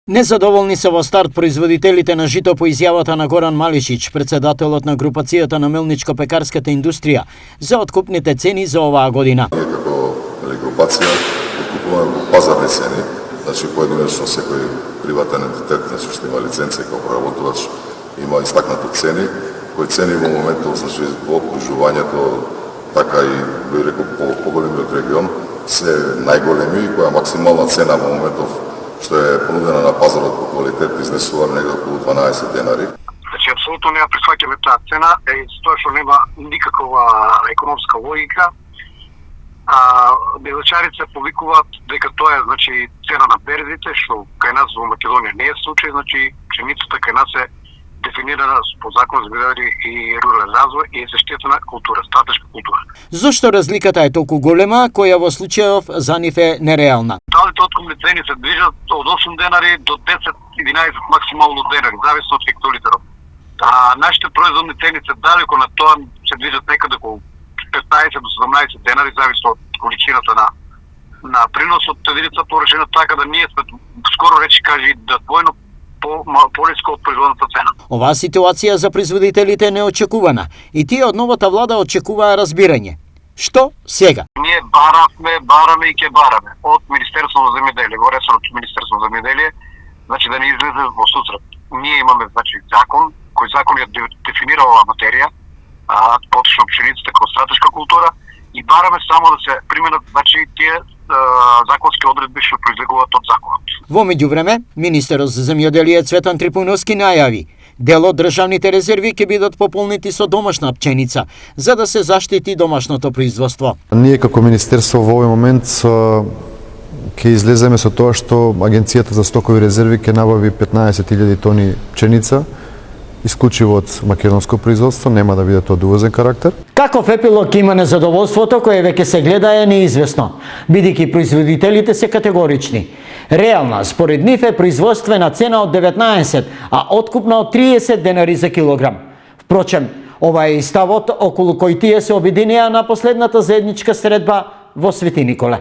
Незадоволни се во старт производителите на жито по изјавата на Горан Малишич, председателот на групацијата на мелничко-пекарската индустрија, за откупните цени за оваа година. Ние како групација откупуваме по пазарни цени, значи поединечно секој приватен ентитет, значи што има лиценција како проработувач, има истакнати цени, кои цени во моментот, значи во окружувањето, така и би рекол по поголемиот регион, се најголеми и која максимална цена во моментов што е понудена на пазарот по квалитет изнесува негде околу 12 денари. Значи, апсолутно не ја прифаќаме таа цена, тоа што нема никаква економска логика. Белачарите повикуваат дека тоа е, значи, цена на берзите, што кај нас во Македонија не е случај, значи пшеницата кај нас е дефинирана по закон за земјоделие и рурален развој и е заштитена култура, стратешка култура. Зошто разликата е толку голема, која во случајов за нив е нереална? Талите откупни цени се движат од 8 денари до 10-11 максимално денари, зависно од хектолитерот. Нашите производни цени се далеко на тоа, се движат некаде околу 15 до 17 денари, зависно од количината на принос од единица површина, така да ние сме скоро речи кажи да двојно по-ниско од производната цена. Оваа ситуација за производителите е неочекувана и тие од новата влада очекуваа разбирање. Што сега? Ние бараме и ќе бараме од Министерството за земјоделие, во ресорот Министерство за земјоделие, значи да не излезе во сусрет. Ние имаме, значи, закон, кој закон ја дефинира оваа материја, поточно пшеницата како стратешка култура, и бараме само да се применат, значи, тие законски одредби што произлегуваат од законот. Во меѓувреме, министерот за земјоделие Цветан Трипуновски најави дел од државните резерви ќе бидат пополнети со домашна пченица, за да се заштити домашното производство. Ние како министерство во овој момент ќе излеземе со тоа што Агенцијата за стокови резерви ќе набави 15.000 тони пченица, исклучиво од македонско производство, нема да биде тоа од увозен карактер. Каков епилог има незадоволството кое веќе се гледа е неизвестно, бидејќи производителите се категорични. Реална, според нив е производствена цена од 19, а откупна од 30 денари за килограм. Впрочем, ова е и ставот околу кој тие се обединија на последната заедничка средба во Свети Николе.